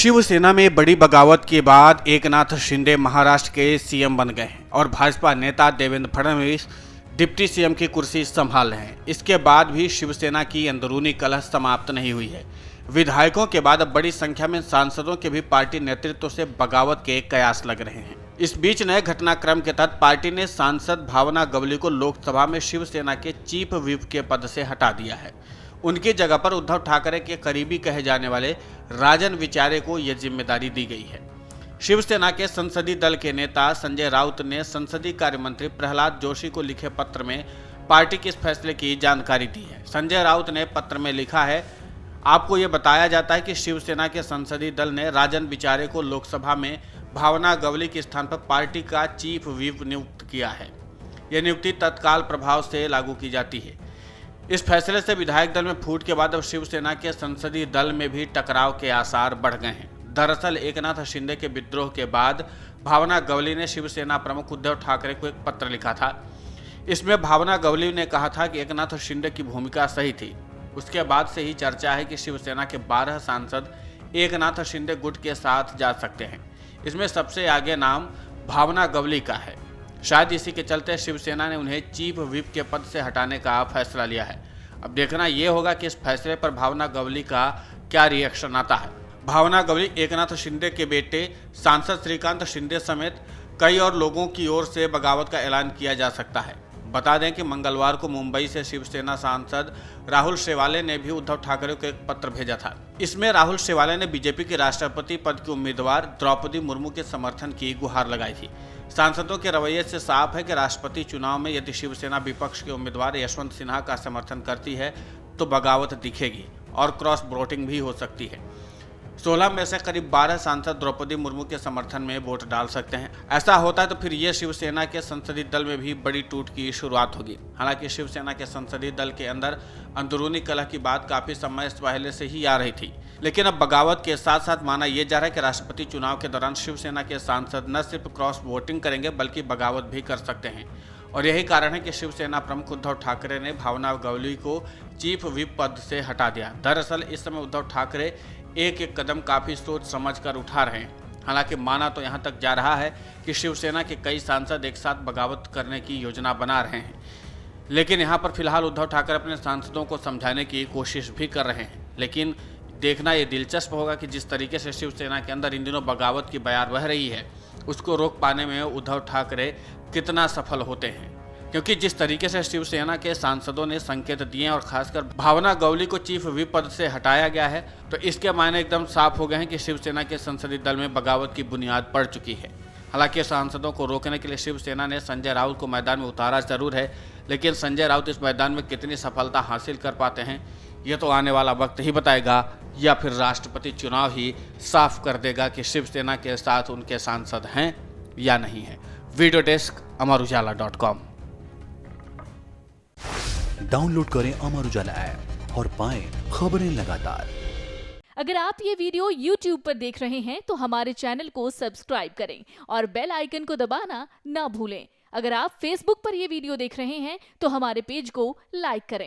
शिवसेना में बड़ी बगावत के बाद एकनाथ शिंदे महाराष्ट्र के सीएम बन गए हैं और भाजपा नेता देवेंद्र फडणवीस डिप्टी सीएम की कुर्सी संभाल रहे हैं। इसके बाद भी शिवसेना की अंदरूनी कलह समाप्त नहीं हुई है। विधायकों के बाद अब बड़ी संख्या में सांसदों के भी पार्टी नेतृत्व से बगावत के कयास लग रहे हैं। इस बीच नए घटनाक्रम के तहत पार्टी ने सांसद भावना गवली को लोकसभा में शिवसेना के चीफ व्हिप के पद से हटा दिया है। उनकी जगह पर उद्धव ठाकरे के करीबी कहे जाने वाले राजन विचारे को यह जिम्मेदारी दी गई है। शिवसेना के संसदीय दल के नेता संजय राउत ने संसदीय कार्य मंत्री प्रहलाद जोशी को लिखे पत्र में पार्टी के इस फैसले की जानकारी दी है। संजय राउत ने पत्र में लिखा है, आपको ये बताया जाता है कि शिवसेना के संसदीय दल ने राजन विचारे को लोकसभा में भावना गवली के स्थान पर पार्टी का चीफ व्हिप नियुक्त किया है। यह नियुक्ति तत्काल प्रभाव से लागू की जाती है। इस फैसले से विधायक दल में फूट के बाद अब शिवसेना के संसदीय दल में भी टकराव के आसार बढ़ गए हैं। दरअसल एकनाथ शिंदे के विद्रोह के बाद भावना गवली ने शिवसेना प्रमुख उद्धव ठाकरे को एक पत्र लिखा था। इसमें भावना गवली ने कहा था कि एकनाथ शिंदे की भूमिका सही थी। उसके बाद से ही चर्चा है कि शिवसेना के 12 सांसद एकनाथ शिंदे गुट के साथ जा सकते हैं। इसमें सबसे आगे नाम भावना गवली का है। शायद इसी के चलते शिवसेना ने उन्हें चीफ व्हिप के पद से हटाने का फैसला लिया है। अब देखना यह होगा कि इस फैसले पर भावना गवली का क्या रिएक्शन आता है। भावना गवली एकनाथ शिंदे के बेटे सांसद श्रीकांत शिंदे समेत कई और लोगों की ओर से बगावत का ऐलान किया जा सकता है। बता दें कि मंगलवार को मुंबई से शिवसेना सांसद राहुल शेवाले ने भी उद्धव ठाकरे को एक पत्र भेजा था। इसमें राहुल शेवाले ने बीजेपी के राष्ट्रपति पद की उम्मीदवार द्रौपदी मुर्मू के समर्थन की गुहार लगाई थी। सांसदों के रवैये से साफ है कि राष्ट्रपति चुनाव में यदि शिवसेना विपक्ष के उम्मीदवार यशवंत सिन्हा का समर्थन करती है तो बगावत दिखेगी और क्रॉस वोटिंग भी हो सकती है। 16 में से करीब 12 सांसद द्रौपदी मुर्मू के समर्थन में वोट डाल सकते हैं। ऐसा होता है तो फिर ये शिवसेना के संसदीय दल में भी बड़ी टूट की शुरुआत होगी। हालांकि शिवसेना के संसदीय दल के अंदर अंदरूनी कलह की बात काफी समय पहले से ही आ रही थी, लेकिन अब बगावत के साथ साथ माना यह जा रहा है कि राष्ट्रपति चुनाव के दौरान शिवसेना के सांसद न सिर्फ क्रॉस वोटिंग करेंगे बल्कि बगावत भी कर सकते हैं। और यही कारण है कि शिवसेना प्रमुख उद्धव ठाकरे ने भावना गवली को चीफ व्हिप पद से हटा दिया। दरअसल इस समय उद्धव ठाकरे एक एक कदम काफी सोच समझ कर उठा रहे हैं। हालांकि माना तो यहां तक जा रहा है कि शिवसेना के कई सांसद एक साथ बगावत करने की योजना बना रहे हैं, लेकिन यहां पर फिलहाल उद्धव ठाकरे अपने सांसदों को समझाने की कोशिश भी कर रहे हैं। लेकिन देखना ये दिलचस्प होगा कि जिस तरीके से शिवसेना के अंदर इन दिनों बगावत की बयार बह रही है उसको रोक पाने में उद्धव ठाकरे कितना सफल होते हैं, क्योंकि जिस तरीके से शिवसेना के सांसदों ने संकेत दिए और खासकर भावना गवली को चीफ व्हिप पद से हटाया गया है तो इसके मायने एकदम साफ हो गए हैं कि शिवसेना के संसदीय दल में बगावत की बुनियाद पड़ चुकी है। हालांकि सांसदों को रोकने के लिए शिवसेना ने संजय राउत को मैदान में उतारा जरूर है, लेकिन संजय राउत इस मैदान में कितनी सफलता हासिल कर पाते हैं ये तो आने वाला वक्त ही बताएगा, या फिर राष्ट्रपति चुनाव ही साफ कर देगा कि शिवसेना के साथ उनके सांसद हैं या नहीं है। Video desk अमरउजाला.com। डाउनलोड करें अमर उजाला ऐप और पाएं खबरें लगातार। अगर आप ये वीडियो YouTube पर देख रहे हैं तो हमारे चैनल को सब्सक्राइब करें और बेल आइकन को दबाना ना भूलें। अगर आप Facebook पर ये वीडियो देख रहे हैं तो हमारे पेज को लाइक करें।